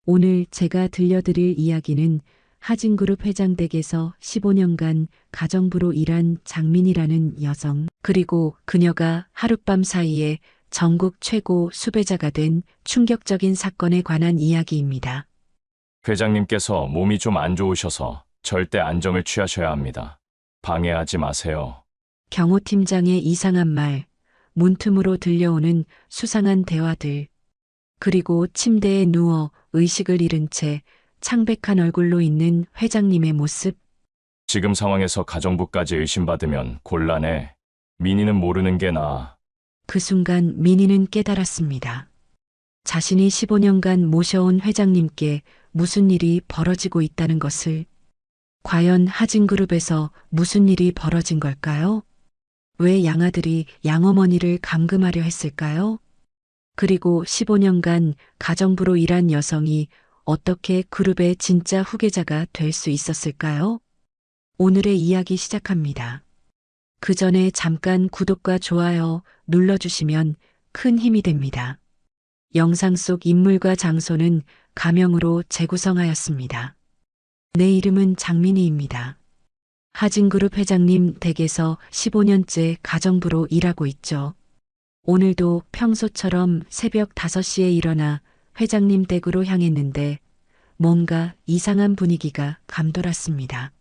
오늘 제가 들려드릴 이야기는 하진그룹 회장 댁에서 15년간 가정부로 일한 장민이라는 여성, 그리고 그녀가 하룻밤 사이에 전국 최고 수배자가 된 충격적인 사건에 관한 이야기입니다. 회장님께서 몸이 좀 안 좋으셔서 절대 안정을 취하셔야 합니다. 방해하지 마세요. 경호팀장의 이상한 말, 문틈으로 들려오는 수상한 대화들, 그리고 침대에 누워 의식을 잃은 채 창백한 얼굴로 있는 회장님의 모습. 지금 상황에서 가정부까지 의심받으면 곤란해. 민희는 모르는 게 나아. 그 순간 민희는 깨달았습니다. 자신이 15년간 모셔온 회장님께 무슨 일이 벌어지고 있다는 것을. 과연 하진그룹에서 무슨 일이 벌어진 걸까요? 왜 양아들이 양어머니를 감금하려 했을까요? 그리고 15년간 가정부로 일한 여성이 어떻게 그룹의 진짜 후계자가 될 수 있었을까요? 오늘의 이야기 시작합니다. 그 전에 잠깐 구독과 좋아요 눌러주시면 큰 힘이 됩니다. 영상 속 인물과 장소는 가명으로 재구성하였습니다. 내 이름은 장민희입니다. 하진그룹 회장님 댁에서 15년째 가정부로 일하고 있죠. 오늘도 평소처럼 새벽 5시에 일어나 회장님 댁으로 향했는데 뭔가 이상한 분위기가 감돌았습니다.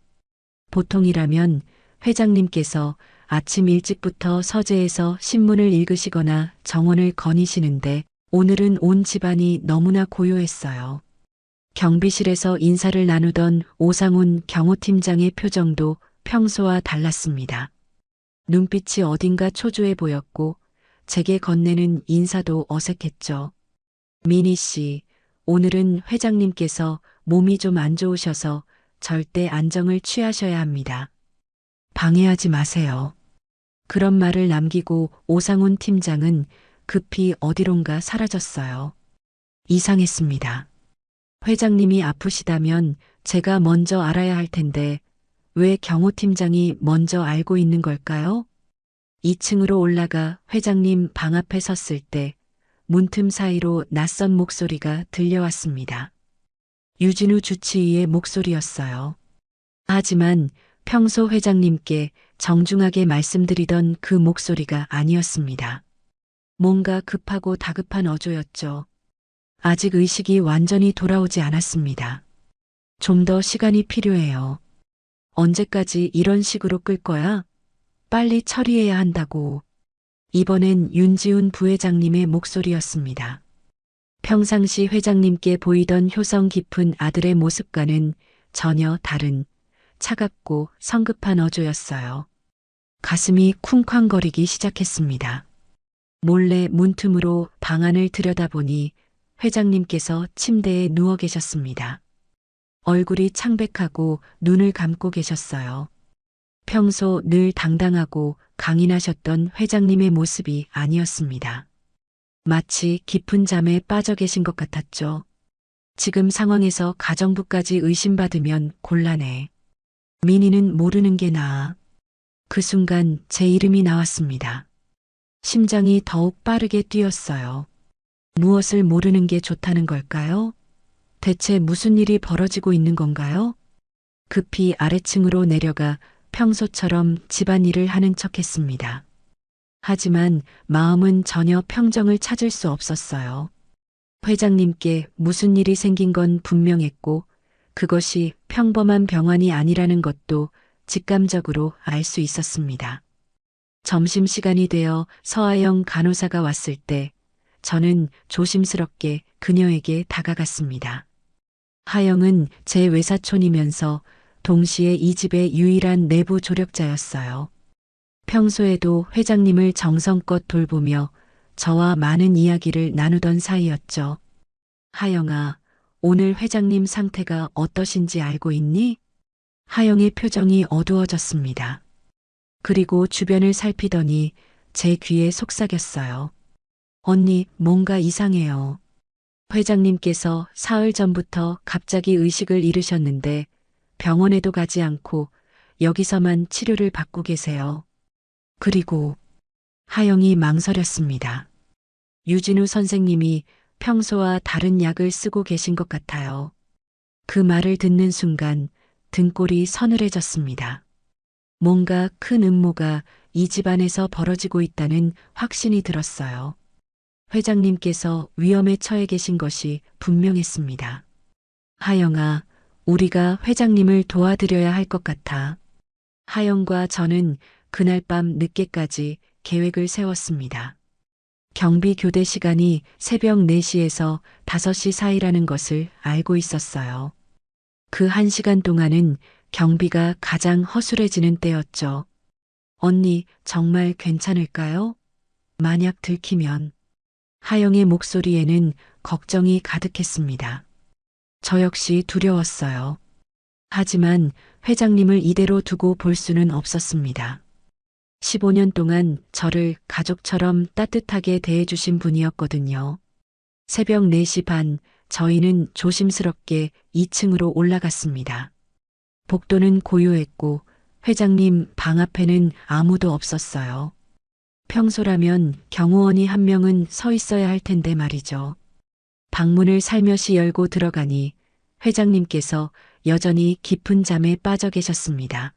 보통이라면 회장님께서 아침 일찍부터 서재에서 신문을 읽으시거나 정원을 거니시는데 오늘은 온 집안이 너무나 고요했어요. 경비실에서 인사를 나누던 오상훈 경호팀장의 표정도 평소와 달랐습니다. 눈빛이 어딘가 초조해 보였고 제게 건네는 인사도 어색했죠. 민희 씨, 오늘은 회장님께서 몸이 좀 안 좋으셔서 절대 안정을 취하셔야 합니다. 방해하지 마세요. 그런 말을 남기고 오상훈 팀장은 급히 어디론가 사라졌어요. 이상했습니다. 회장님이 아프시다면 제가 먼저 알아야 할 텐데 왜 경호팀장이 먼저 알고 있는 걸까요? 2층으로 올라가 회장님 방 앞에 섰을 때 문틈 사이로 낯선 목소리가 들려왔습니다. 유진우 주치의의 목소리였어요. 하지만 평소 회장님께 정중하게 말씀드리던 그 목소리가 아니었습니다. 뭔가 급하고 다급한 어조였죠. 아직 의식이 완전히 돌아오지 않았습니다. 좀 더 시간이 필요해요. 언제까지 이런 식으로 끌 거야? 빨리 처리해야 한다고. 이번엔 윤지훈 부회장님의 목소리였습니다. 평상시 회장님께 보이던 효성 깊은 아들의 모습과는 전혀 다른 차갑고 성급한 어조였어요. 가슴이 쿵쾅거리기 시작했습니다. 몰래 문틈으로 방 안을 들여다보니 회장님께서 침대에 누워 계셨습니다. 얼굴이 창백하고 눈을 감고 계셨어요. 평소 늘 당당하고 강인하셨던 회장님의 모습이 아니었습니다. 마치 깊은 잠에 빠져 계신 것 같았죠. 지금 상황에서 가정부까지 의심받으면 곤란해. 민희는 모르는 게 나아. 그 순간 제 이름이 나왔습니다. 심장이 더욱 빠르게 뛰었어요. 무엇을 모르는 게 좋다는 걸까요? 대체 무슨 일이 벌어지고 있는 건가요? 급히 아래층으로 내려가 평소처럼 집안일을 하는 척했습니다. 하지만 마음은 전혀 평정을 찾을 수 없었어요. 회장님께 무슨 일이 생긴 건 분명했고 그것이 평범한 병환이 아니라는 것도 직감적으로 알 수 있었습니다. 점심시간이 되어 서아영 간호사가 왔을 때 저는 조심스럽게 그녀에게 다가갔습니다. 하영은 제 외사촌이면서 동시에 이 집의 유일한 내부 조력자였어요. 평소에도 회장님을 정성껏 돌보며 저와 많은 이야기를 나누던 사이였죠. 하영아, 오늘 회장님 상태가 어떠신지 알고 있니? 하영의 표정이 어두워졌습니다. 그리고 주변을 살피더니 제 귀에 속삭였어요. 언니, 뭔가 이상해요. 회장님께서 사흘 전부터 갑자기 의식을 잃으셨는데 병원에도 가지 않고 여기서만 치료를 받고 계세요. 그리고 하영이 망설였습니다. 유진우 선생님이 평소와 다른 약을 쓰고 계신 것 같아요. 그 말을 듣는 순간 등골이 서늘해졌습니다. 뭔가 큰 음모가 이 집안에서 벌어지고 있다는 확신이 들었어요. 회장님께서 위험에 처해 계신 것이 분명했습니다. 하영아, 우리가 회장님을 도와드려야 할 것 같아. 하영과 저는 그날 밤 늦게까지 계획을 세웠습니다. 경비 교대 시간이 새벽 4시에서 5시 사이라는 것을 알고 있었어요. 그 1시간 동안은 경비가 가장 허술해지는 때였죠. 언니, 정말 괜찮을까요? 만약 들키면. 하영의 목소리에는 걱정이 가득했습니다. 저 역시 두려웠어요. 하지만 회장님을 이대로 두고 볼 수는 없었습니다. 15년 동안 저를 가족처럼 따뜻하게 대해주신 분이었거든요. 새벽 4시 반, 저희는 조심스럽게 2층으로 올라갔습니다. 복도는 고요했고 회장님 방 앞에는 아무도 없었어요. 평소라면 경호원이 한 명은 서 있어야 할 텐데 말이죠. 방문을 살며시 열고 들어가니 회장님께서 여전히 깊은 잠에 빠져 계셨습니다.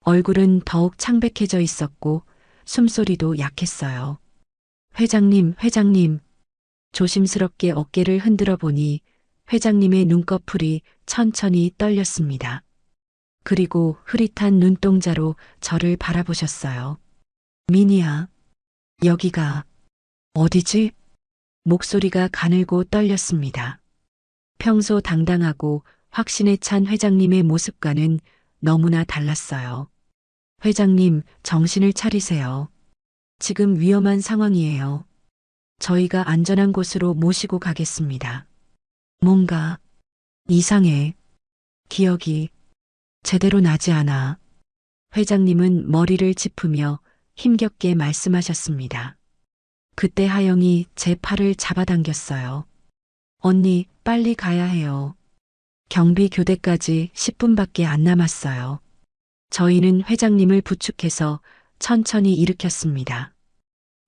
얼굴은 더욱 창백해져 있었고 숨소리도 약했어요. 회장님. 조심스럽게 어깨를 흔들어 보니 회장님의 눈꺼풀이 천천히 떨렸습니다. 그리고 흐릿한 눈동자로 저를 바라보셨어요. 미니야, 여기가 어디지? 목소리가 가늘고 떨렸습니다. 평소 당당하고 확신에 찬 회장님의 모습과는 너무나 달랐어요. 회장님, 정신을 차리세요. 지금 위험한 상황이에요. 저희가 안전한 곳으로 모시고 가겠습니다. 뭔가 이상해. 기억이 제대로 나지 않아. 회장님은 머리를 짚으며 힘겹게 말씀하셨습니다. 그때 하영이 제 팔을 잡아당겼어요. 언니, 빨리 가야 해요. 경비 교대까지 10분밖에 안 남았어요. 저희는 회장님을 부축해서 천천히 일으켰습니다.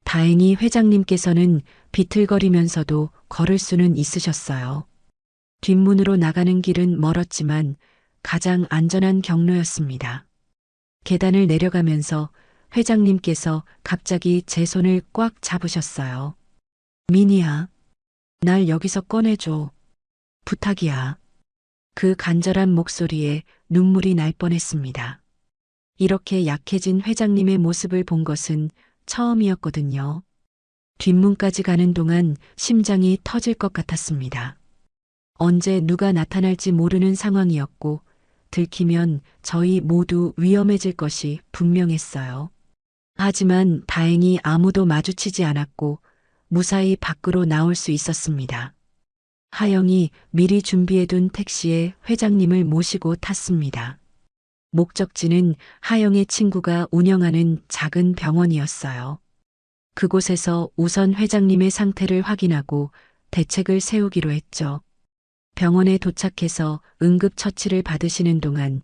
다행히 회장님께서는 비틀거리면서도 걸을 수는 있으셨어요. 뒷문으로 나가는 길은 멀었지만 가장 안전한 경로였습니다. 계단을 내려가면서 회장님께서 갑자기 제 손을 꽉 잡으셨어요. 미니야, 날 여기서 꺼내줘. 부탁이야. 그 간절한 목소리에 눈물이 날 뻔했습니다. 이렇게 약해진 회장님의 모습을 본 것은 처음이었거든요. 뒷문까지 가는 동안 심장이 터질 것 같았습니다. 언제 누가 나타날지 모르는 상황이었고 들키면 저희 모두 위험해질 것이 분명했어요. 하지만 다행히 아무도 마주치지 않았고 무사히 밖으로 나올 수 있었습니다. 하영이 미리 준비해둔 택시에 회장님을 모시고 탔습니다. 목적지는 하영의 친구가 운영하는 작은 병원이었어요. 그곳에서 우선 회장님의 상태를 확인하고 대책을 세우기로 했죠. 병원에 도착해서 응급처치를 받으시는 동안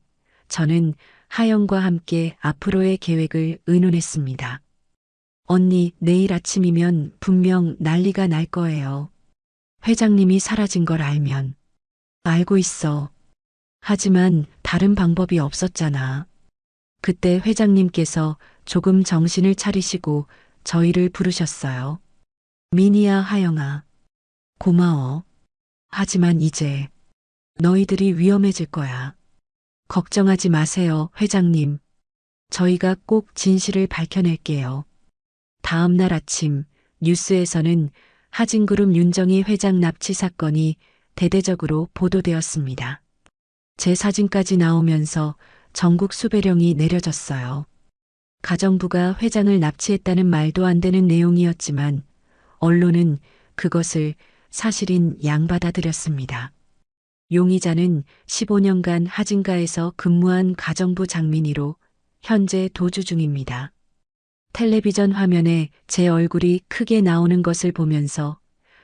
저는 하영과 함께 앞으로의 계획을 의논했습니다. 언니, 내일 아침이면 분명 난리가 날 거예요. 회장님이 사라진 걸 알면. 알고 있어. 하지만 다른 방법이 없었잖아. 그때 회장님께서 조금 정신을 차리시고 저희를 부르셨어요. 미니야, 하영아. 고마워. 하지만 이제 너희들이 위험해질 거야. 걱정하지 마세요, 회장님. 저희가 꼭 진실을 밝혀낼게요. 다음 날 아침 뉴스에서는 하진그룹 윤정희 회장 납치 사건이 대대적으로 보도되었습니다. 제 사진까지 나오면서 전국 수배령이 내려졌어요. 가정부가 회장을 납치했다는 말도 안 되는 내용이었지만 언론은 그것을 사실인 양 받아들였습니다. 용의자는 15년간 하진가에서 근무한 가정부 장민이로 현재 도주 중입니다. 텔레비전 화면에 제 얼굴이 크게 나오는 것을 보면서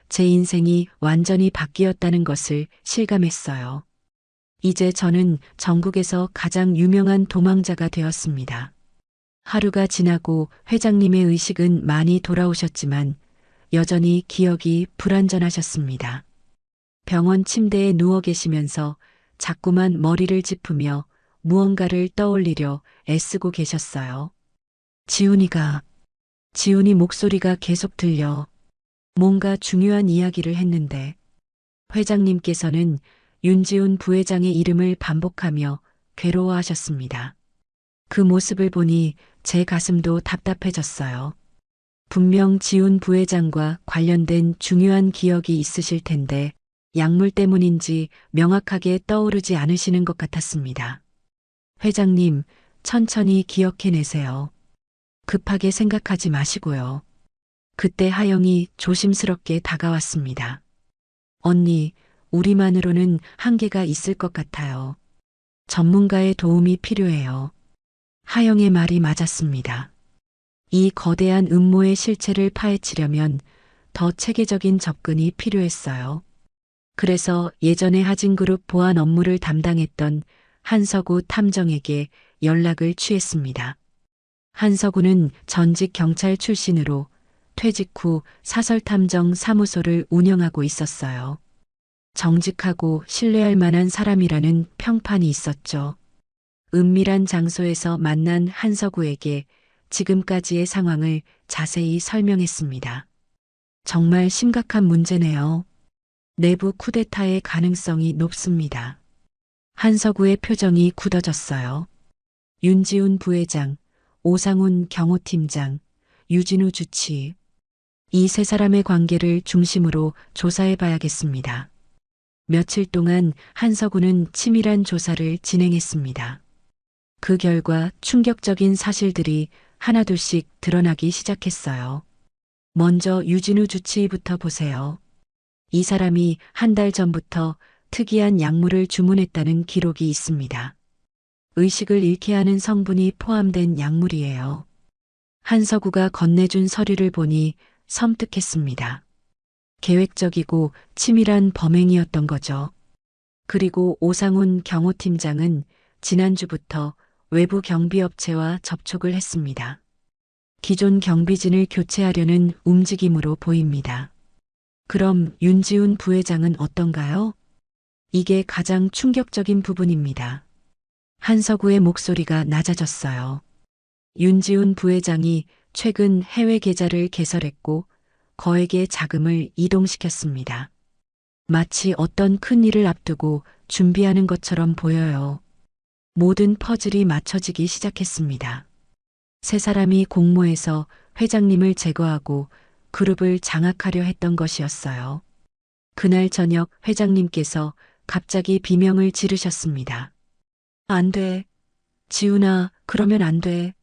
제 인생이 완전히 바뀌었다는 것을 실감했어요. 이제 저는 전국에서 가장 유명한 도망자가 되었습니다. 하루가 지나고 회장님의 의식은 많이 돌아오셨지만 여전히 기억이 불완전하셨습니다. 병원 침대에 누워 계시면서 자꾸만 머리를 짚으며 무언가를 떠올리려 애쓰고 계셨어요. 지훈이 목소리가 계속 들려 뭔가 중요한 이야기를 했는데 회장님께서는 윤지훈 부회장의 이름을 반복하며 괴로워하셨습니다. 그 모습을 보니 제 가슴도 답답해졌어요. 분명 지훈 부회장과 관련된 중요한 기억이 있으실 텐데 약물 때문인지 명확하게 떠오르지 않으시는 것 같았습니다. 회장님, 천천히 기억해내세요. 급하게 생각하지 마시고요. 그때 하영이 조심스럽게 다가왔습니다. 언니, 우리만으로는 한계가 있을 것 같아요. 전문가의 도움이 필요해요. 하영의 말이 맞았습니다. 이 거대한 음모의 실체를 파헤치려면 더 체계적인 접근이 필요했어요. 그래서 예전에 하진그룹 보안 업무를 담당했던 한서구 탐정에게 연락을 취했습니다. 한서구는 전직 경찰 출신으로 퇴직 후 사설탐정 사무소를 운영하고 있었어요. 정직하고 신뢰할 만한 사람이라는 평판이 있었죠. 은밀한 장소에서 만난 한서구에게 지금까지의 상황을 자세히 설명했습니다. 정말 심각한 문제네요. 내부 쿠데타의 가능성이 높습니다. 한서구의 표정이 굳어졌어요. 윤지훈 부회장, 오상훈 경호팀장, 유진우 주치. 이 세 사람의 관계를 중심으로 조사해 봐야겠습니다. 며칠 동안 한서구는 치밀한 조사를 진행했습니다. 그 결과 충격적인 사실들이 하나둘씩 드러나기 시작했어요. 먼저 유진우 주치의부터 보세요. 이 사람이 한 달 전부터 특이한 약물을 주문했다는 기록이 있습니다. 의식을 잃게 하는 성분이 포함된 약물이에요. 한서구가 건네준 서류를 보니 섬뜩했습니다. 계획적이고 치밀한 범행이었던 거죠. 그리고 오상훈 경호팀장은 지난주부터 외부 경비업체와 접촉을 했습니다. 기존 경비진을 교체하려는 움직임으로 보입니다. 그럼 윤지훈 부회장은 어떤가요? 이게 가장 충격적인 부분입니다. 한서구의 목소리가 낮아졌어요. 윤지훈 부회장이 최근 해외 계좌를 개설했고 거액의 자금을 이동시켰습니다. 마치 어떤 큰 일을 앞두고 준비하는 것처럼 보여요. 모든 퍼즐이 맞춰지기 시작했습니다. 세 사람이 공모해서 회장님을 제거하고 그룹을 장악하려 했던 것이었어요. 그날 저녁 회장님께서 갑자기 비명을 지르셨습니다. 안 돼. 지훈아, 그러면 안 돼.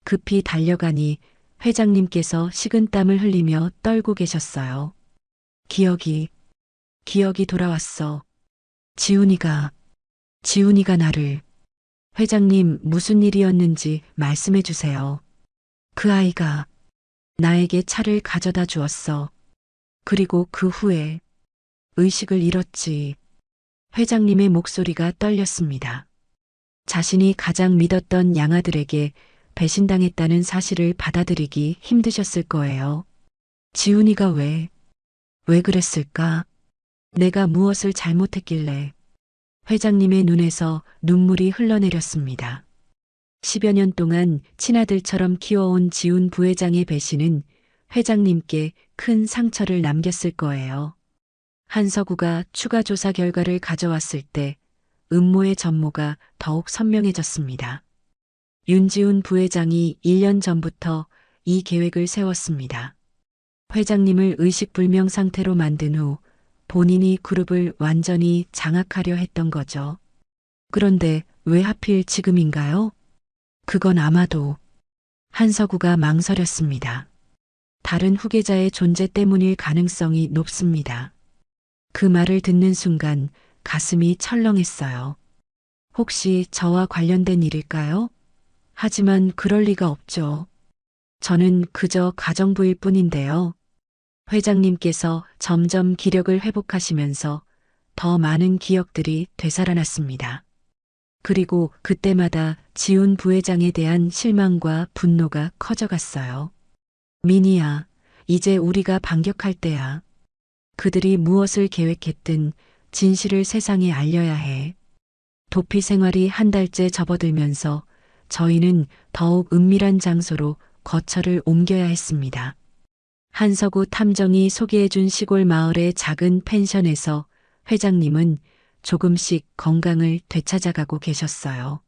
급히 달려가니 회장님께서 식은땀을 흘리며 떨고 계셨어요. 기억이 돌아왔어. 지훈이가 나를. 회장님, 무슨 일이었는지 말씀해 주세요. 그 아이가 나에게 차를 가져다 주었어. 그리고 그 후에 의식을 잃었지. 회장님의 목소리가 떨렸습니다. 자신이 가장 믿었던 양아들에게 배신당했다는 사실을 받아들이기 힘드셨을 거예요. 지훈이가 왜 그랬을까? 내가 무엇을 잘못했길래. 회장님의 눈에서 눈물이 흘러내렸습니다. 10여 년 동안 친아들처럼 키워온 지훈 부회장의 배신은 회장님께 큰 상처를 남겼을 거예요. 한서구가 추가 조사 결과를 가져왔을 때 음모의 전모가 더욱 선명해졌습니다. 윤지훈 부회장이 1년 전부터 이 계획을 세웠습니다. 회장님을 의식불명 상태로 만든 후 본인이 그룹을 완전히 장악하려 했던 거죠. 그런데 왜 하필 지금인가요? 그건 아마도 한서구가 망설였습니다. 다른 후계자의 존재 때문일 가능성이 높습니다. 그 말을 듣는 순간 가슴이 철렁했어요. 혹시 저와 관련된 일일까요? 하지만 그럴 리가 없죠. 저는 그저 가정부일 뿐인데요. 회장님께서 점점 기력을 회복하시면서 더 많은 기억들이 되살아났습니다. 그리고 그때마다 지훈 부회장에 대한 실망과 분노가 커져갔어요. 민희야, 이제 우리가 반격할 때야. 그들이 무엇을 계획했든 진실을 세상에 알려야 해. 도피 생활이 한 달째 접어들면서 저희는 더욱 은밀한 장소로 거처를 옮겨야 했습니다. 한서구 탐정이 소개해준 시골 마을의 작은 펜션에서 회장님은 조금씩 건강을 되찾아가고 계셨어요.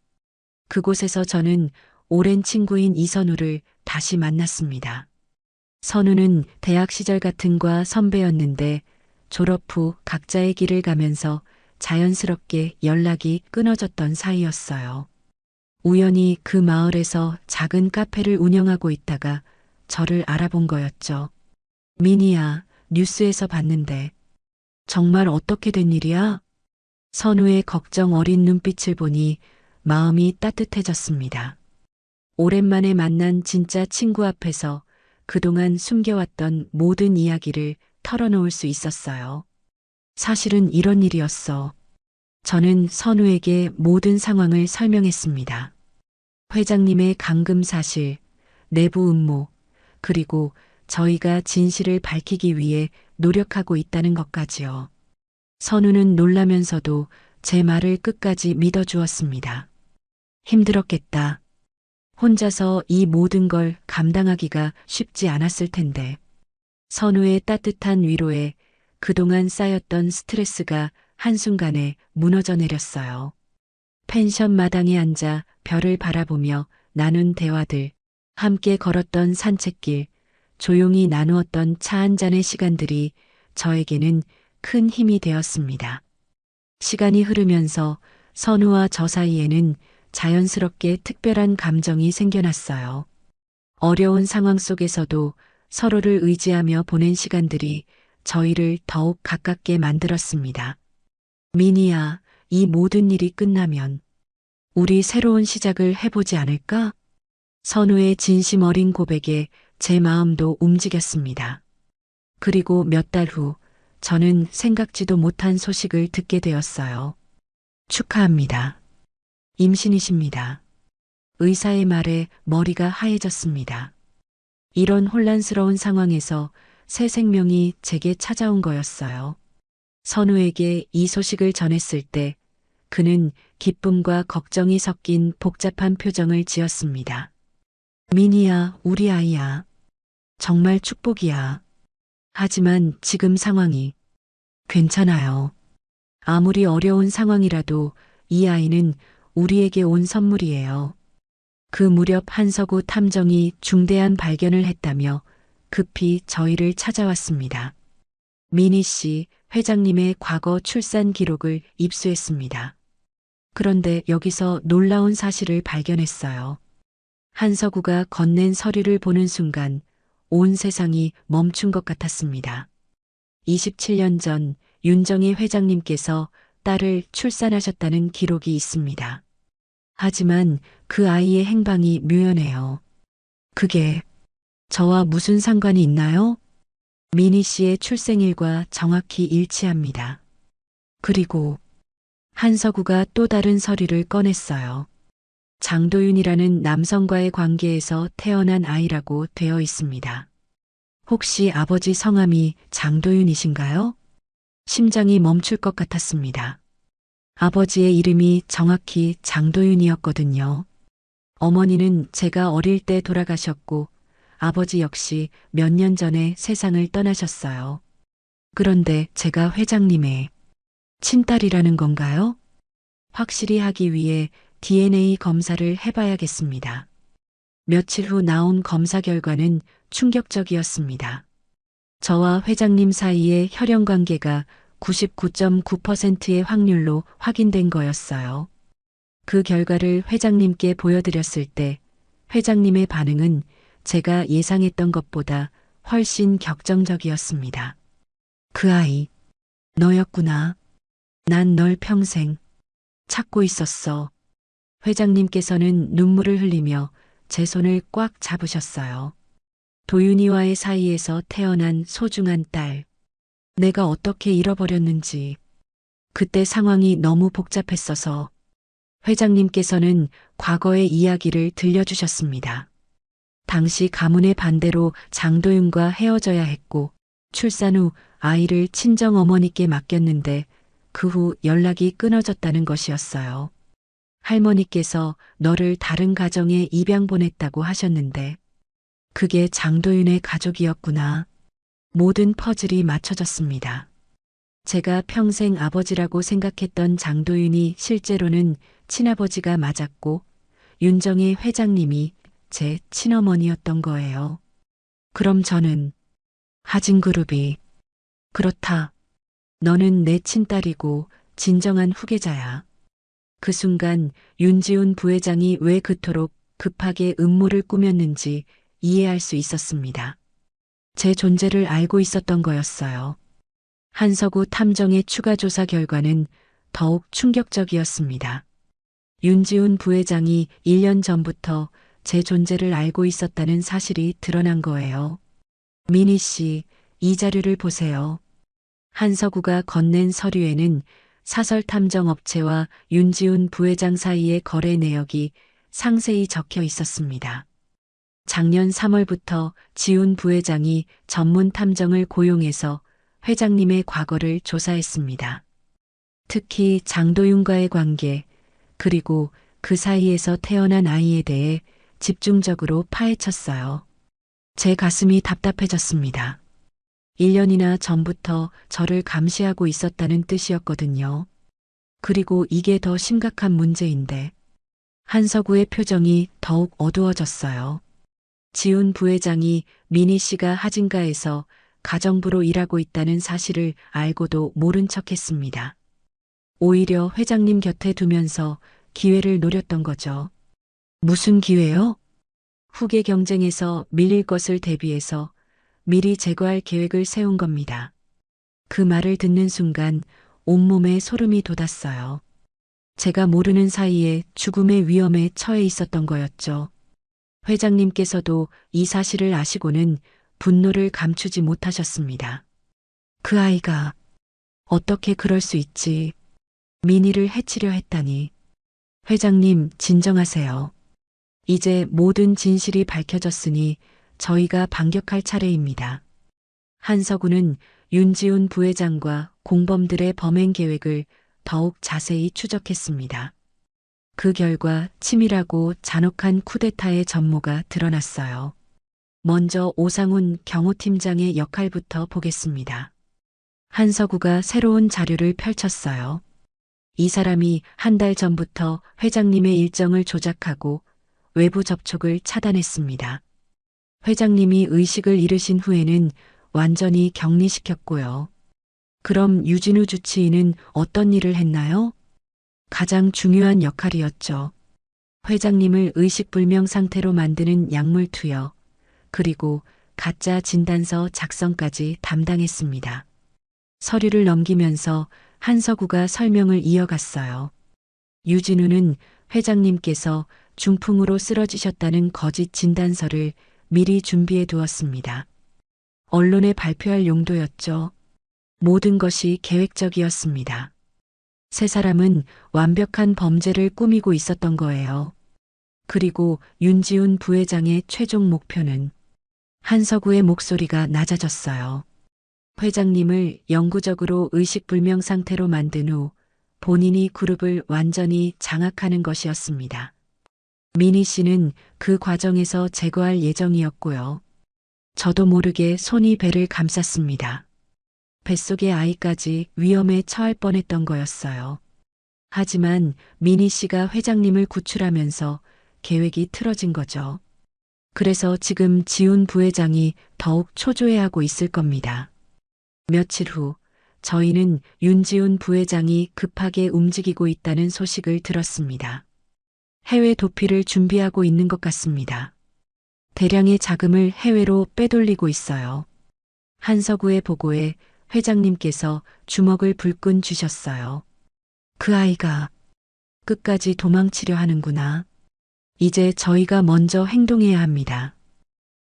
그곳에서 저는 오랜 친구인 이선우를 다시 만났습니다. 선우는 대학 시절 같은 과 선배였는데 졸업 후 각자의 길을 가면서 자연스럽게 연락이 끊어졌던 사이였어요. 우연히 그 마을에서 작은 카페를 운영하고 있다가 저를 알아본 거였죠. 미니야, 뉴스에서 봤는데 정말 어떻게 된 일이야? 선우의 걱정 어린 눈빛을 보니 마음이 따뜻해졌습니다. 오랜만에 만난 진짜 친구 앞에서 그동안 숨겨왔던 모든 이야기를 털어놓을 수 있었어요. 사실은 이런 일이었어. 저는 선우에게 모든 상황을 설명했습니다. 회장님의 감금 사실, 내부 음모, 그리고 저희가 진실을 밝히기 위해 노력하고 있다는 것까지요. 선우는 놀라면서도 제 말을 끝까지 믿어주었습니다. 힘들었겠다. 혼자서 이 모든 걸 감당하기가 쉽지 않았을 텐데. 선우의 따뜻한 위로에 그동안 쌓였던 스트레스가 한순간에 무너져 내렸어요. 펜션 마당에 앉아 별을 바라보며 나눈 대화들, 함께 걸었던 산책길, 조용히 나누었던 차 한 잔의 시간들이 저에게는 큰 힘이 되었습니다. 시간이 흐르면서 선우와 저 사이에는 자연스럽게 특별한 감정이 생겨났어요. 어려운 상황 속에서도 서로를 의지하며 보낸 시간들이 저희를 더욱 가깝게 만들었습니다. 미니야, 이 모든 일이 끝나면 우리 새로운 시작을 해보지 않을까? 선우의 진심 어린 고백에 제 마음도 움직였습니다. 그리고 몇 달 후 저는 생각지도 못한 소식을 듣게 되었어요. 축하합니다. 임신이십니다. 의사의 말에 머리가 하얘졌습니다. 이런 혼란스러운 상황에서 새 생명이 제게 찾아온 거였어요. 선우에게 이 소식을 전했을 때 그는 기쁨과 걱정이 섞인 복잡한 표정을 지었습니다. 미니야, 우리 아이야. 정말 축복이야. 하지만 지금 상황이 괜찮아요. 아무리 어려운 상황이라도 이 아이는 우리에게 온 선물이에요. 그 무렵 한서구 탐정이 중대한 발견을 했다며 급히 저희를 찾아왔습니다. 미니 씨, 회장님의 과거 출산 기록을 입수했습니다. 그런데 여기서 놀라운 사실을 발견했어요. 한서구가 건넨 서류를 보는 순간 온 세상이 멈춘 것 같았습니다. 27년 전 윤정희 회장님께서 딸을 출산하셨다는 기록이 있습니다. 하지만 그 아이의 행방이 묘연해요. 그게 저와 무슨 상관이 있나요? 미니 씨의 출생일과 정확히 일치합니다. 그리고 한서구가 또 다른 서류를 꺼냈어요. 장도윤이라는 남성과의 관계에서 태어난 아이라고 되어 있습니다. 혹시 아버지 성함이 장도윤이신가요? 심장이 멈출 것 같았습니다. 아버지의 이름이 정확히 장도윤이었거든요. 어머니는 제가 어릴 때 돌아가셨고 아버지 역시 몇 년 전에 세상을 떠나셨어요. 그런데 제가 회장님의 친딸이라는 건가요? 확실히 하기 위해 DNA 검사를 해봐야겠습니다. 며칠 후 나온 검사 결과는 충격적이었습니다. 저와 회장님 사이의 혈연 관계가 99.9%의 확률로 확인된 거였어요. 그 결과를 회장님께 보여드렸을 때 회장님의 반응은 제가 예상했던 것보다 훨씬 격정적이었습니다. 그 아이, 너였구나. 난 널 평생 찾고 있었어. 회장님께서는 눈물을 흘리며 제 손을 꽉 잡으셨어요. 도윤이와의 사이에서 태어난 소중한 딸. 내가 어떻게 잃어버렸는지. 그때 상황이 너무 복잡했어서 회장님께서는 과거의 이야기를 들려주셨습니다. 당시 가문의 반대로 장도윤과 헤어져야 했고 출산 후 아이를 친정 어머니께 맡겼는데 그 후 연락이 끊어졌다는 것이었어요. 할머니께서 너를 다른 가정에 입양 보냈다고 하셨는데 그게 장도윤의 가족이었구나. 모든 퍼즐이 맞춰졌습니다. 제가 평생 아버지라고 생각했던 장도윤이 실제로는 친아버지가 맞았고 윤정희 회장님이 제 친어머니였던 거예요. 그럼 저는 하진그룹이 그렇다. 너는 내 친딸이고 진정한 후계자야. 그 순간 윤지훈 부회장이 왜 그토록 급하게 음모를 꾸몄는지 이해할 수 있었습니다. 제 존재를 알고 있었던 거였어요. 한서구 탐정의 추가 조사 결과는 더욱 충격적이었습니다. 윤지훈 부회장이 1년 전부터 제 존재를 알고 있었다는 사실이 드러난 거예요. 미니 씨, 이 자료를 보세요. 한서구가 건넨 서류에는 사설 탐정 업체와 윤지훈 부회장 사이의 거래 내역이 상세히 적혀 있었습니다. 작년 3월부터 지훈 부회장이 전문 탐정을 고용해서 회장님의 과거를 조사했습니다. 특히 장도윤과의 관계, 그리고 그 사이에서 태어난 아이에 대해 집중적으로 파헤쳤어요. 제 가슴이 답답해졌습니다. 1년이나 전부터 저를 감시하고 있었다는 뜻이었거든요. 그리고 이게 더 심각한 문제인데 한서구의 표정이 더욱 어두워졌어요. 지훈 부회장이 미니 씨가 하진가에서 가정부로 일하고 있다는 사실을 알고도 모른 척했습니다. 오히려 회장님 곁에 두면서 기회를 노렸던 거죠. 무슨 기회요? 후계 경쟁에서 밀릴 것을 대비해서 미리 제거할 계획을 세운 겁니다. 그 말을 듣는 순간 온몸에 소름이 돋았어요. 제가 모르는 사이에 죽음의 위험에 처해 있었던 거였죠. 회장님께서도 이 사실을 아시고는 분노를 감추지 못하셨습니다. 그 아이가 어떻게 그럴 수 있지? 미니를 해치려 했다니. 회장님, 진정하세요. 이제 모든 진실이 밝혀졌으니 저희가 반격할 차례입니다. 한서구는 윤지훈 부회장과 공범들의 범행 계획을 더욱 자세히 추적했습니다. 그 결과 치밀하고 잔혹한 쿠데타의 전모가 드러났어요. 먼저 오상훈 경호팀장의 역할부터 보겠습니다. 한서구가 새로운 자료를 펼쳤어요. 이 사람이 한 달 전부터 회장님의 일정을 조작하고 외부 접촉을 차단했습니다. 회장님이 의식을 잃으신 후에는 완전히 격리시켰고요. 그럼 유진우 주치의는 어떤 일을 했나요? 가장 중요한 역할이었죠. 회장님을 의식불명 상태로 만드는 약물 투여, 그리고 가짜 진단서 작성까지 담당했습니다. 서류를 넘기면서 한서구가 설명을 이어갔어요. 유진우는 회장님께서 중풍으로 쓰러지셨다는 거짓 진단서를 미리 준비해 두었습니다. 언론에 발표할 용도였죠. 모든 것이 계획적이었습니다. 세 사람은 완벽한 범죄를 꾸미고 있었던 거예요. 그리고 윤지훈 부회장의 최종 목표는 한서구의 목소리가 낮아졌어요. 회장님을 영구적으로 의식불명 상태로 만든 후 본인이 그룹을 완전히 장악하는 것이었습니다. 미니 씨는 그 과정에서 제거할 예정이었고요. 저도 모르게 손이 배를 감쌌습니다. 뱃속의 아이까지 위험에 처할 뻔했던 거였어요. 하지만 미니 씨가 회장님을 구출하면서 계획이 틀어진 거죠. 그래서 지금 지훈 부회장이 더욱 초조해하고 있을 겁니다. 며칠 후 저희는 윤지훈 부회장이 급하게 움직이고 있다는 소식을 들었습니다. 해외 도피를 준비하고 있는 것 같습니다. 대량의 자금을 해외로 빼돌리고 있어요. 한서구의 보고에 회장님께서 주먹을 불끈 쥐셨어요. 그 아이가 끝까지 도망치려 하는구나. 이제 저희가 먼저 행동해야 합니다.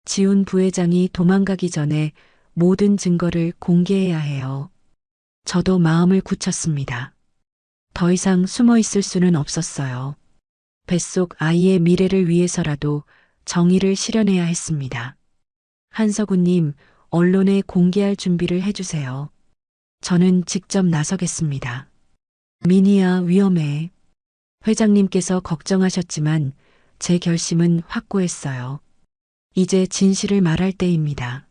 지훈 부회장이 도망가기 전에 모든 증거를 공개해야 해요. 저도 마음을 굳혔습니다. 더 이상 숨어 있을 수는 없었어요. 뱃속 아이의 미래를 위해서라도 정의를 실현해야 했습니다. 한서구님, 언론에 공개할 준비를 해주세요. 저는 직접 나서겠습니다. 미니야, 위험해. 회장님께서 걱정하셨지만 제 결심은 확고했어요. 이제 진실을 말할 때입니다.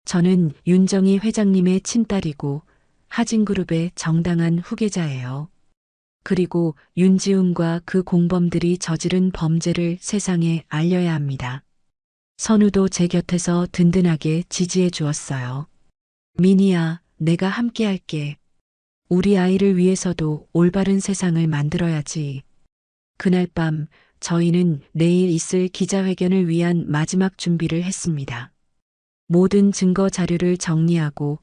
저는 윤정희 회장님의 친딸이고 하진그룹의 정당한 후계자예요. 그리고 윤지훈과 그 공범들이 저지른 범죄를 세상에 알려야 합니다. 선우도 제 곁에서 든든하게 지지해 주었어요. 미니야, 내가 함께 할게. 우리 아이를 위해서도 올바른 세상을 만들어야지. 그날 밤 저희는 내일 있을 기자회견을 위한 마지막 준비를 했습니다. 모든 증거 자료를 정리하고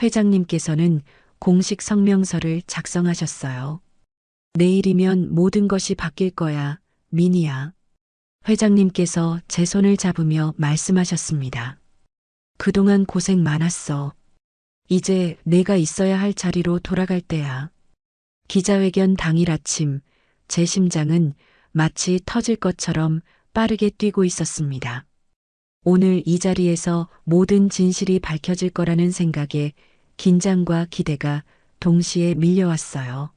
회장님께서는 공식 성명서를 작성하셨어요. 내일이면 모든 것이 바뀔 거야, 미니야. 회장님께서 제 손을 잡으며 말씀하셨습니다. 그동안 고생 많았어. 이제 내가 있어야 할 자리로 돌아갈 때야. 기자회견 당일 아침, 제 심장은 마치 터질 것처럼 빠르게 뛰고 있었습니다. 오늘 이 자리에서 모든 진실이 밝혀질 거라는 생각에 긴장과 기대가 동시에 밀려왔어요.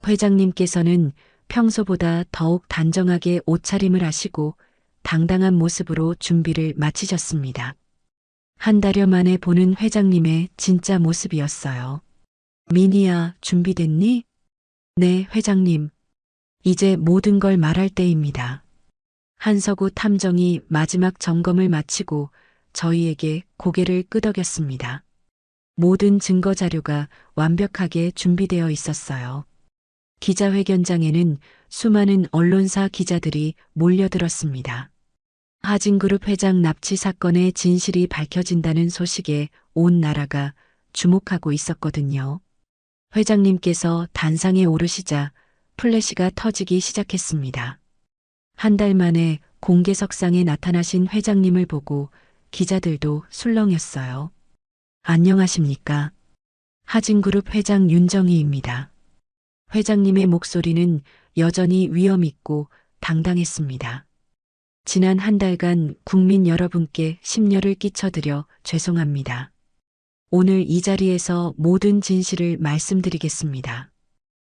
회장님께서는 평소보다 더욱 단정하게 옷차림을 하시고 당당한 모습으로 준비를 마치셨습니다. 한 달여 만에 보는 회장님의 진짜 모습이었어요. 미니야, 준비됐니? 네, 회장님. 이제 모든 걸 말할 때입니다. 한서구 탐정이 마지막 점검을 마치고 저희에게 고개를 끄덕였습니다. 모든 증거 자료가 완벽하게 준비되어 있었어요. 기자회견장에는 수많은 언론사 기자들이 몰려들었습니다. 하진그룹 회장 납치 사건의 진실이 밝혀진다는 소식에 온 나라가 주목하고 있었거든요. 회장님께서 단상에 오르시자 플래시가 터지기 시작했습니다. 한 달 만에 공개석상에 나타나신 회장님을 보고 기자들도 술렁였어요. 안녕하십니까? 하진그룹 회장 윤정희입니다. 회장님의 목소리는 여전히 위엄 있고 당당했습니다. 지난 한 달간 국민 여러분께 심려를 끼쳐드려 죄송합니다. 오늘 이 자리에서 모든 진실을 말씀드리겠습니다.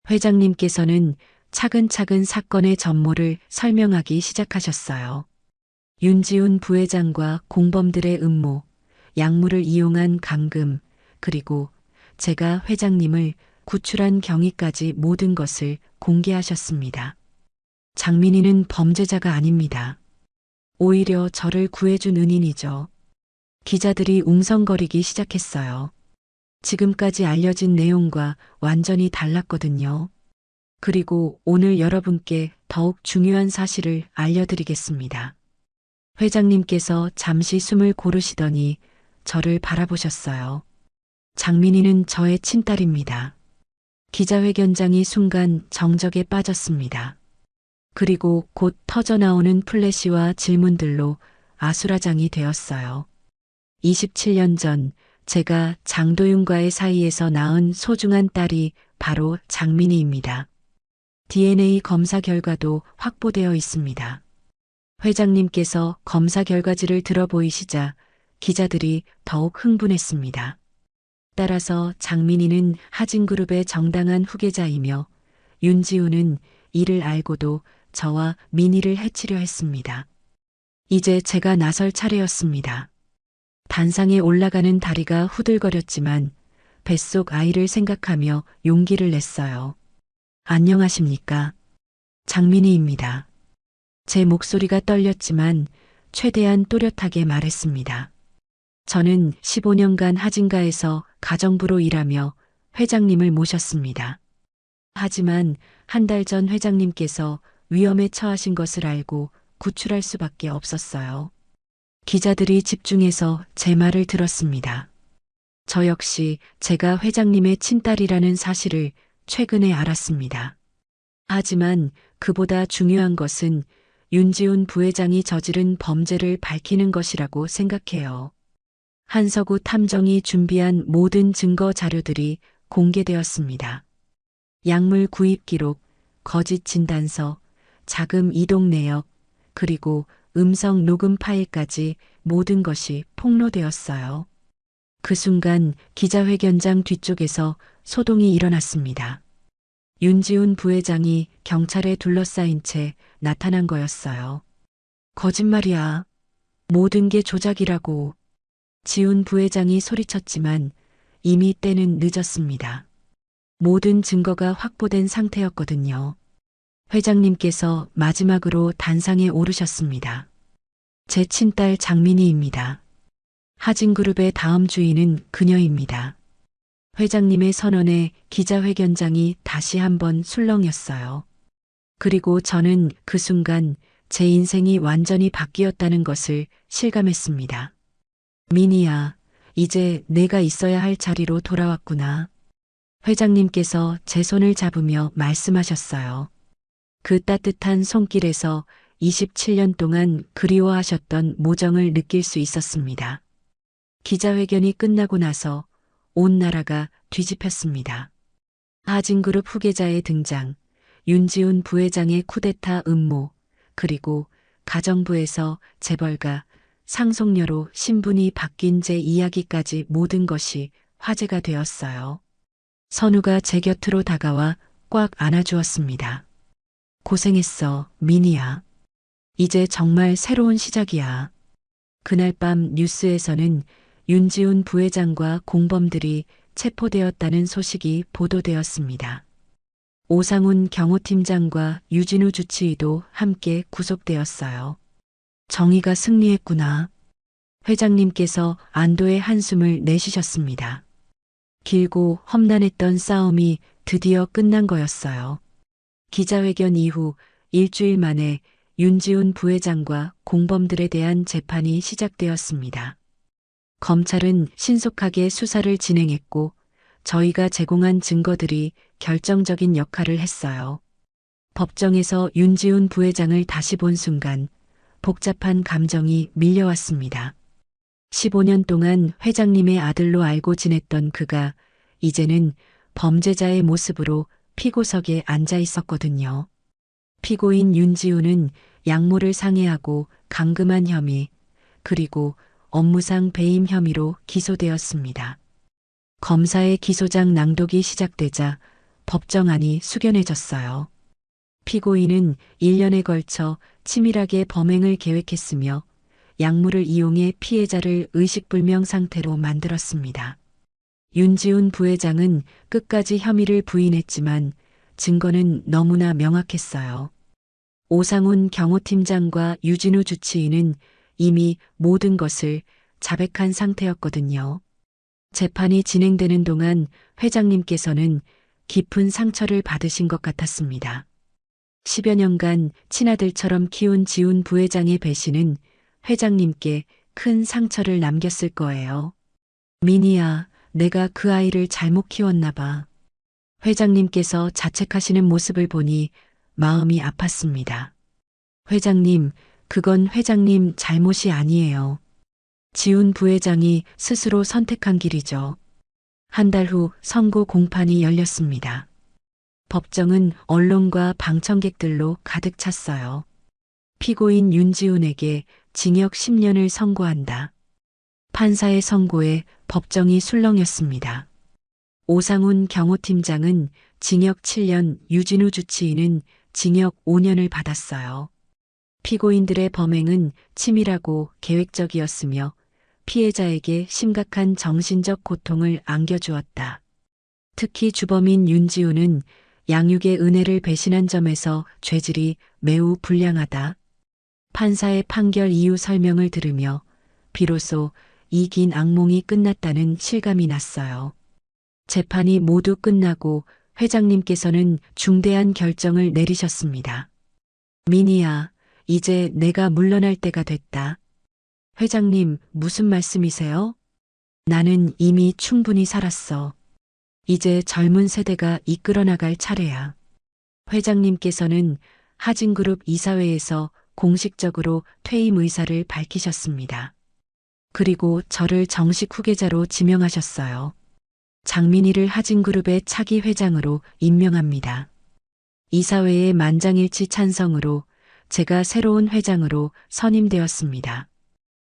회장님께서는 차근차근 사건의 전모를 설명하기 시작하셨어요. 윤지훈 부회장과 공범들의 음모, 약물을 이용한 감금, 그리고 제가 회장님을 구출한 경위까지 모든 것을 공개하셨습니다. 장민희는 범죄자가 아닙니다. 오히려 저를 구해준 은인이죠. 기자들이 웅성거리기 시작했어요. 지금까지 알려진 내용과 완전히 달랐거든요. 그리고 오늘 여러분께 더욱 중요한 사실을 알려드리겠습니다. 회장님께서 잠시 숨을 고르시더니 저를 바라보셨어요. 장민희는 저의 친딸입니다. 기자회견장이 순간 정적에 빠졌습니다. 그리고 곧 터져나오는 플래시와 질문들로 아수라장이 되었어요. 27년 전 제가 장도윤과의 사이에서 낳은 소중한 딸이 바로 장민희입니다. DNA 검사 결과도 확보되어 있습니다. 회장님께서 검사 결과지를 들어보이시자 기자들이 더욱 흥분했습니다. 따라서 장민희는 하진그룹의 정당한 후계자이며 윤지훈은 이를 알고도 저와 민희를 해치려 했습니다. 이제 제가 나설 차례였습니다. 단상에 올라가는 다리가 후들거렸지만 뱃속 아이를 생각하며 용기를 냈어요. 안녕하십니까? 장민희입니다. 제 목소리가 떨렸지만 최대한 또렷하게 말했습니다. 저는 15년간 하진가에서 가정부로 일하며 회장님을 모셨습니다. 하지만 한 달 전 회장님께서 위험에 처하신 것을 알고 구출할 수밖에 없었어요. 기자들이 집중해서 제 말을 들었습니다. 저 역시 제가 회장님의 친딸이라는 사실을 최근에 알았습니다. 하지만 그보다 중요한 것은 윤지훈 부회장이 저지른 범죄를 밝히는 것이라고 생각해요. 한서구 탐정이 준비한 모든 증거 자료들이 공개되었습니다. 약물 구입 기록, 거짓 진단서, 자금 이동 내역, 그리고 음성 녹음 파일까지 모든 것이 폭로되었어요. 그 순간 기자회견장 뒤쪽에서 소동이 일어났습니다. 윤지훈 부회장이 경찰에 둘러싸인 채 나타난 거였어요. 거짓말이야. 모든 게 조작이라고. 지훈 부회장이 소리쳤지만 이미 때는 늦었습니다. 모든 증거가 확보된 상태였거든요. 회장님께서 마지막으로 단상에 오르셨습니다. 제 친딸 장민희입니다. 하진그룹의 다음 주인은 그녀입니다. 회장님의 선언에 기자회견장이 다시 한번 술렁였어요. 그리고 저는 그 순간 제 인생이 완전히 바뀌었다는 것을 실감했습니다. 민희야, 이제 내가 있어야 할 자리로 돌아왔구나. 회장님께서 제 손을 잡으며 말씀하셨어요. 그 따뜻한 손길에서 27년 동안 그리워하셨던 모정을 느낄 수 있었습니다. 기자회견이 끝나고 나서 온 나라가 뒤집혔습니다. 하진그룹 후계자의 등장, 윤지훈 부회장의 쿠데타 음모, 그리고 가정부에서 재벌가, 상속녀로 신분이 바뀐 제 이야기까지 모든 것이 화제가 되었어요. 선우가 제 곁으로 다가와 꽉 안아주었습니다. 고생했어, 민희야. 이제 정말 새로운 시작이야. 그날 밤 뉴스에서는 윤지훈 부회장과 공범들이 체포되었다는 소식이 보도되었습니다. 오상훈 경호팀장과 유진우 주치의도 함께 구속되었어요. 정의가 승리했구나. 회장님께서 안도의 한숨을 내쉬셨습니다. 길고 험난했던 싸움이 드디어 끝난 거였어요. 기자회견 이후 일주일 만에 윤지훈 부회장과 공범들에 대한 재판이 시작되었습니다. 검찰은 신속하게 수사를 진행했고 저희가 제공한 증거들이 결정적인 역할을 했어요. 법정에서 윤지훈 부회장을 다시 본 순간 복잡한 감정이 밀려왔습니다. 15년 동안 회장님의 아들로 알고 지냈던 그가 이제는 범죄자의 모습으로 피고석에 앉아 있었거든요. 피고인 윤지훈은 약물을 상해하고 감금한 혐의, 그리고 업무상 배임 혐의로 기소되었습니다. 검사의 기소장 낭독이 시작되자 법정안이 숙연해졌어요. 피고인은 1년에 걸쳐 치밀하게 범행을 계획했으며 약물을 이용해 피해자를 의식불명 상태로 만들었습니다. 윤지훈 부회장은 끝까지 혐의를 부인했지만 증거는 너무나 명확했어요. 오상훈 경호팀장과 유진우 주치의는 이미 모든 것을 자백한 상태였거든요. 재판이 진행되는 동안 회장님께서는 깊은 상처를 받으신 것 같았습니다. 10여 년간 친아들처럼 키운 지훈 부회장의 배신은 회장님께 큰 상처를 남겼을 거예요. 민희야, 내가 그 아이를 잘못 키웠나 봐. 회장님께서 자책하시는 모습을 보니 마음이 아팠습니다. 회장님, 그건 회장님 잘못이 아니에요. 지훈 부회장이 스스로 선택한 길이죠. 한 달 후 선고 공판이 열렸습니다. 법정은 언론과 방청객들로 가득 찼어요. 피고인 윤지훈에게 징역 10년을 선고한다. 판사의 선고에 법정이 술렁였습니다. 오상훈 경호팀장은 징역 7년, 유진우 주치의는 징역 5년을 받았어요. 피고인들의 범행은 치밀하고 계획적이었으며 피해자에게 심각한 정신적 고통을 안겨주었다. 특히 주범인 윤지훈은 양육의 은혜를 배신한 점에서 죄질이 매우 불량하다. 판사의 판결 이유 설명을 들으며 비로소 이 긴 악몽이 끝났다는 실감이 났어요. 재판이 모두 끝나고 회장님께서는 중대한 결정을 내리셨습니다. 민희야, 이제 내가 물러날 때가 됐다. 회장님, 무슨 말씀이세요? 나는 이미 충분히 살았어. 이제 젊은 세대가 이끌어 나갈 차례야. 회장님께서는 하진그룹 이사회에서 공식적으로 퇴임 의사를 밝히셨습니다. 그리고 저를 정식 후계자로 지명하셨어요. 장민희를 하진그룹의 차기 회장으로 임명합니다. 이사회의 만장일치 찬성으로 제가 새로운 회장으로 선임되었습니다.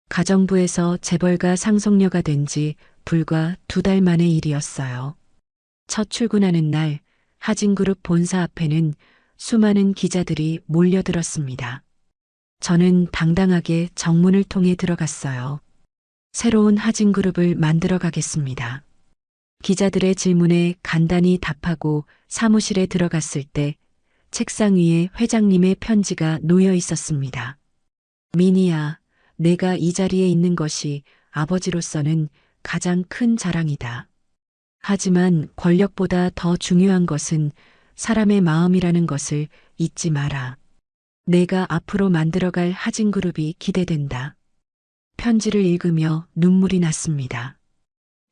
가정부에서 재벌가 상속녀가 된 지 불과 2달 만의 일이었어요. 첫 출근하는 날 하진그룹 본사 앞에는 수많은 기자들이 몰려들었습니다. 저는 당당하게 정문을 통해 들어갔어요. 새로운 하진그룹을 만들어 가겠습니다. 기자들의 질문에 간단히 답하고 사무실에 들어갔을 때 책상 위에 회장님의 편지가 놓여 있었습니다. 미니야, 내가 이 자리에 있는 것이 아버지로서는 가장 큰 자랑이다. 하지만 권력보다 더 중요한 것은 사람의 마음이라는 것을 잊지 마라. 내가 앞으로 만들어갈 하진그룹이 기대된다. 편지를 읽으며 눈물이 났습니다.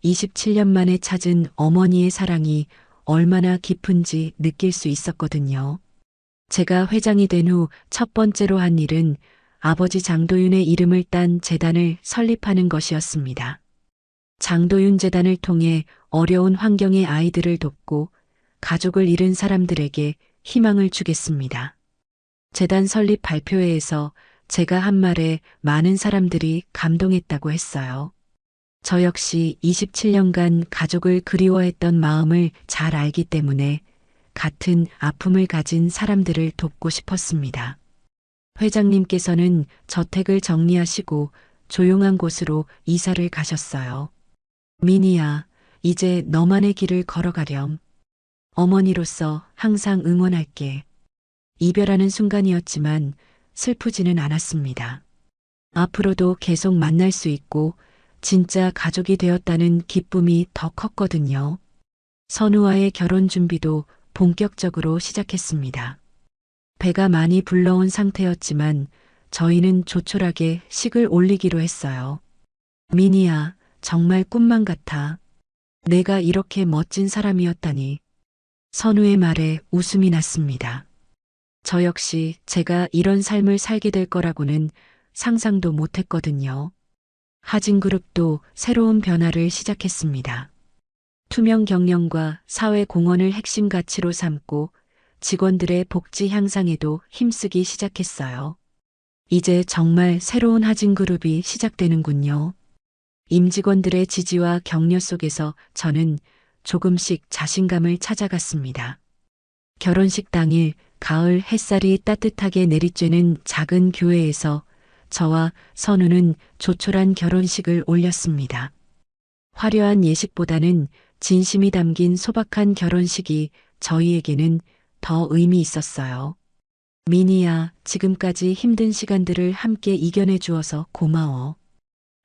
27년 만에 찾은 어머니의 사랑이 얼마나 깊은지 느낄 수 있었거든요. 제가 회장이 된 후 첫 번째로 한 일은 아버지 장도윤의 이름을 딴 재단을 설립하는 것이었습니다. 장도윤 재단을 통해 어려운 환경의 아이들을 돕고 가족을 잃은 사람들에게 희망을 주겠습니다. 재단 설립 발표회에서 제가 한 말에 많은 사람들이 감동했다고 했어요. 저 역시 27년간 가족을 그리워했던 마음을 잘 알기 때문에 같은 아픔을 가진 사람들을 돕고 싶었습니다. 회장님께서는 저택을 정리하시고 조용한 곳으로 이사를 가셨어요. 미니야, 이제 너만의 길을 걸어가렴. 어머니로서 항상 응원할게. 이별하는 순간이었지만 슬프지는 않았습니다. 앞으로도 계속 만날 수 있고 진짜 가족이 되었다는 기쁨이 더 컸거든요. 선우와의 결혼 준비도 본격적으로 시작했습니다. 배가 많이 불러온 상태였지만 저희는 조촐하게 식을 올리기로 했어요. 미니야, 정말 꿈만 같아. 내가 이렇게 멋진 사람이었다니. 선우의 말에 웃음이 났습니다. 저 역시 제가 이런 삶을 살게 될 거라고는 상상도 못했거든요. 하진그룹도 새로운 변화를 시작했습니다. 투명 경영과 사회 공헌을 핵심 가치로 삼고 직원들의 복지 향상에도 힘쓰기 시작했어요. 이제 정말 새로운 하진그룹이 시작되는군요. 임직원들의 지지와 격려 속에서 저는 조금씩 자신감을 찾아갔습니다. 결혼식 당일 가을 햇살이 따뜻하게 내리쬐는 작은 교회에서 저와 선우는 조촐한 결혼식을 올렸습니다. 화려한 예식보다는 진심이 담긴 소박한 결혼식이 저희에게는 더 의미 있었어요. 미니야, 지금까지 힘든 시간들을 함께 이겨내 주어서 고마워.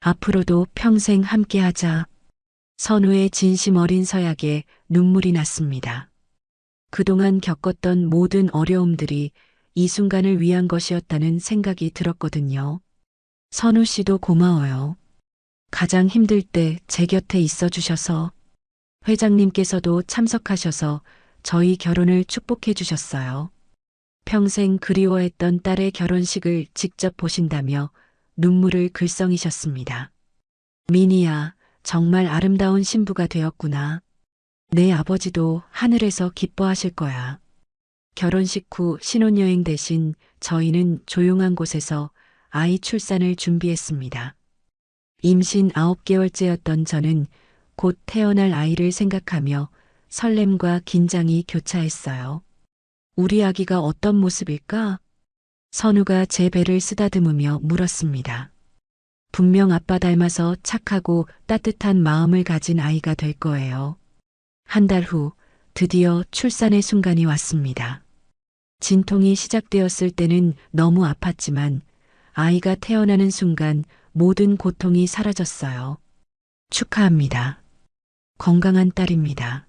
앞으로도 평생 함께 하자. 선우의 진심 어린 서약에 눈물이 났습니다. 그동안 겪었던 모든 어려움들이 이 순간을 위한 것이었다는 생각이 들었거든요. 선우 씨도 고마워요. 가장 힘들 때 제 곁에 있어 주셔서. 회장님께서도 참석하셔서 저희 결혼을 축복해 주셨어요. 평생 그리워했던 딸의 결혼식을 직접 보신다며 눈물을 글썽이셨습니다. 미니야, 정말 아름다운 신부가 되었구나. 내 아버지도 하늘에서 기뻐하실 거야. 결혼식 후 신혼여행 대신 저희는 조용한 곳에서 아이 출산을 준비했습니다. 임신 9개월째였던 저는 곧 태어날 아이를 생각하며 설렘과 긴장이 교차했어요. 우리 아기가 어떤 모습일까? 선우가 제 배를 쓰다듬으며 물었습니다. 분명 아빠 닮아서 착하고 따뜻한 마음을 가진 아이가 될 거예요. 한 달 후 드디어 출산의 순간이 왔습니다. 진통이 시작되었을 때는 너무 아팠지만 아이가 태어나는 순간 모든 고통이 사라졌어요. 축하합니다. 건강한 딸입니다.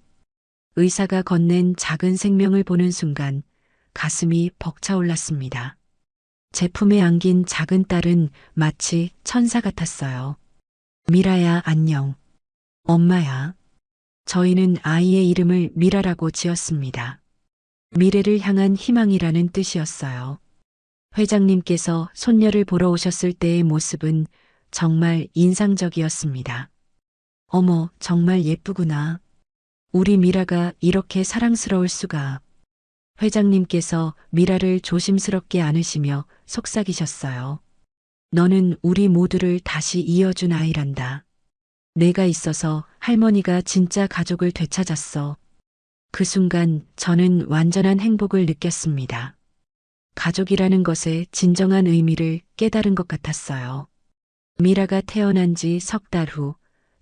의사가 건넨 작은 생명을 보는 순간 가슴이 벅차올랐습니다. 제품에 안긴 작은 딸은 마치 천사 같았어요. 미라야, 안녕. 엄마야. 저희는 아이의 이름을 미라라고 지었습니다. 미래를 향한 희망이라는 뜻이었어요. 회장님께서 손녀를 보러 오셨을 때의 모습은 정말 인상적이었습니다. 어머, 정말 예쁘구나. 우리 미라가 이렇게 사랑스러울 수가. 회장님께서 미라를 조심스럽게 안으시며 속삭이셨어요. 너는 우리 모두를 다시 이어준 아이란다. 내가 있어서 할머니가 진짜 가족을 되찾았어. 그 순간 저는 완전한 행복을 느꼈습니다. 가족이라는 것의 진정한 의미를 깨달은 것 같았어요. 미라가 태어난 지 석 달 후,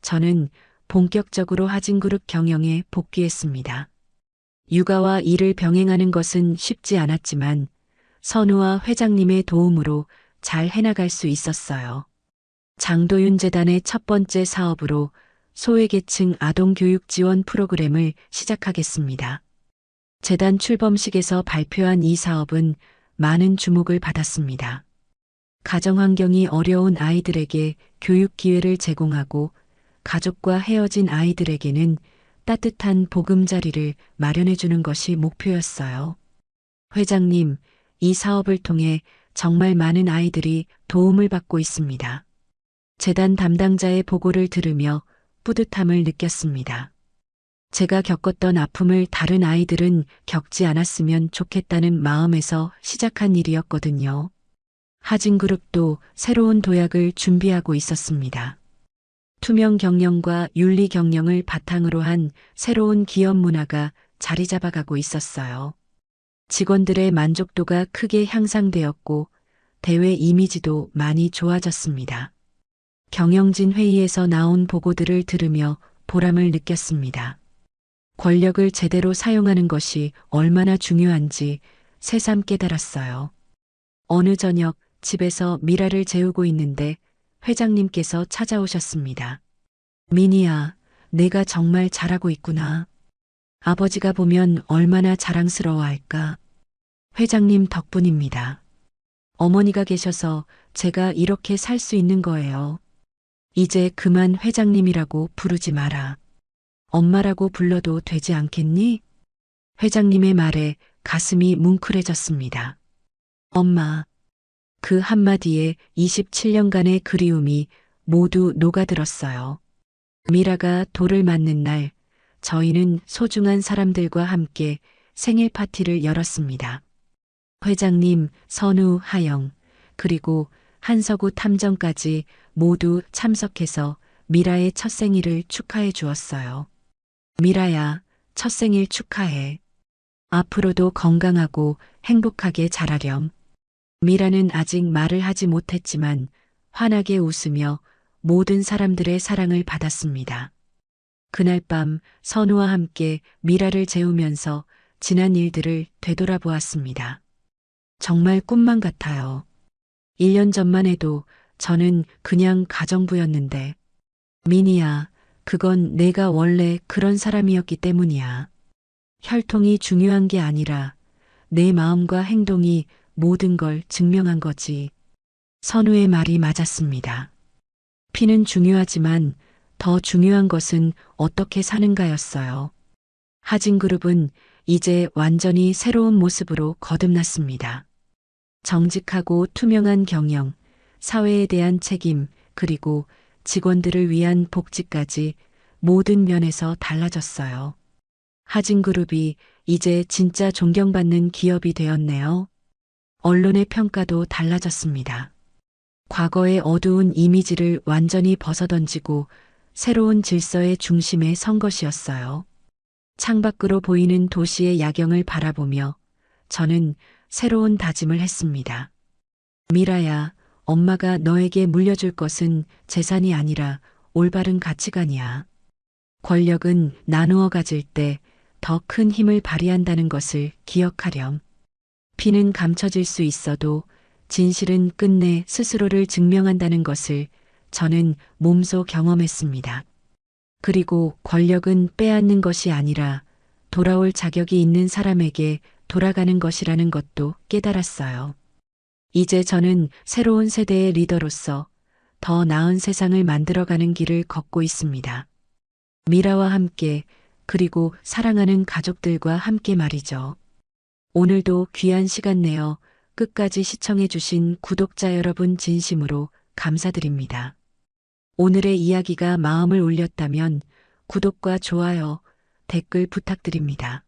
저는 본격적으로 하진그룹 경영에 복귀했습니다. 육아와 일을 병행하는 것은 쉽지 않았지만 선우와 회장님의 도움으로 잘 해나갈 수 있었어요. 장도윤 재단의 첫 번째 사업으로 소외계층 아동교육 지원 프로그램을 시작하겠습니다. 재단 출범식에서 발표한 이 사업은 많은 주목을 받았습니다. 가정 환경이 어려운 아이들에게 교육 기회를 제공하고 가족과 헤어진 아이들에게는 따뜻한 보금자리를 마련해 주는 것이 목표였어요. 회장님, 이 사업을 통해 정말 많은 아이들이 도움을 받고 있습니다. 재단 담당자의 보고를 들으며 뿌듯함을 느꼈습니다. 제가 겪었던 아픔을 다른 아이들은 겪지 않았으면 좋겠다는 마음에서 시작한 일이었거든요. 하진그룹도 새로운 도약을 준비하고 있었습니다. 투명 경영과 윤리 경영을 바탕으로 한 새로운 기업 문화가 자리 잡아가고 있었어요. 직원들의 만족도가 크게 향상되었고 대외 이미지도 많이 좋아졌습니다. 경영진 회의에서 나온 보고들을 들으며 보람을 느꼈습니다. 권력을 제대로 사용하는 것이 얼마나 중요한지 새삼 깨달았어요. 어느 저녁 집에서 미라를 재우고 있는데 회장님께서 찾아오셨습니다. 미니야, 내가 정말 잘하고 있구나. 아버지가 보면 얼마나 자랑스러워할까. 회장님 덕분입니다. 어머니가 계셔서 제가 이렇게 살 수 있는 거예요. 이제 그만 회장님이라고 부르지 마라. 엄마라고 불러도 되지 않겠니? 회장님의 말에 가슴이 뭉클해졌습니다. 엄마. 그 한마디에 27년간의 그리움이 모두 녹아들었어요. 미라가 돌을 맞는 날, 저희는 소중한 사람들과 함께 생일 파티를 열었습니다. 회장님, 선우, 하영, 그리고 한서구 탐정까지 모두 참석해서 미라의 첫 생일을 축하해 주었어요. 미라야, 첫 생일 축하해. 앞으로도 건강하고 행복하게 자라렴. 미라는 아직 말을 하지 못했지만 환하게 웃으며 모든 사람들의 사랑을 받았습니다. 그날 밤 선우와 함께 미라를 재우면서 지난 일들을 되돌아보았습니다. 정말 꿈만 같아요. 1년 전만 해도 저는 그냥 가정부였는데, 미니야, 그건 내가 원래 그런 사람이었기 때문이야. 혈통이 중요한 게 아니라 내 마음과 행동이 모든 걸 증명한 거지. 선우의 말이 맞았습니다. 피는 중요하지만 더 중요한 것은 어떻게 사는가였어요. 하진그룹은 이제 완전히 새로운 모습으로 거듭났습니다. 정직하고 투명한 경영, 사회에 대한 책임, 그리고 직원들을 위한 복지까지 모든 면에서 달라졌어요. 하진그룹이 이제 진짜 존경받는 기업이 되었네요. 언론의 평가도 달라졌습니다. 과거의 어두운 이미지를 완전히 벗어던지고 새로운 질서의 중심에 선 것이었어요. 창밖으로 보이는 도시의 야경을 바라보며 저는 새로운 다짐을 했습니다. 미라야, 엄마가 너에게 물려줄 것은 재산이 아니라 올바른 가치관이야. 권력은 나누어 가질 때 더 큰 힘을 발휘한다는 것을 기억하렴. 피는 감춰질 수 있어도 진실은 끝내 스스로를 증명한다는 것을 저는 몸소 경험했습니다. 그리고 권력은 빼앗는 것이 아니라 돌아올 자격이 있는 사람에게 돌아가는 것이라는 것도 깨달았어요. 이제 저는 새로운 세대의 리더로서 더 나은 세상을 만들어가는 길을 걷고 있습니다. 미라와 함께, 그리고 사랑하는 가족들과 함께 말이죠. 오늘도 귀한 시간 내어 끝까지 시청해주신 구독자 여러분 진심으로 감사드립니다. 오늘의 이야기가 마음을 울렸다면 구독과 좋아요, 댓글 부탁드립니다.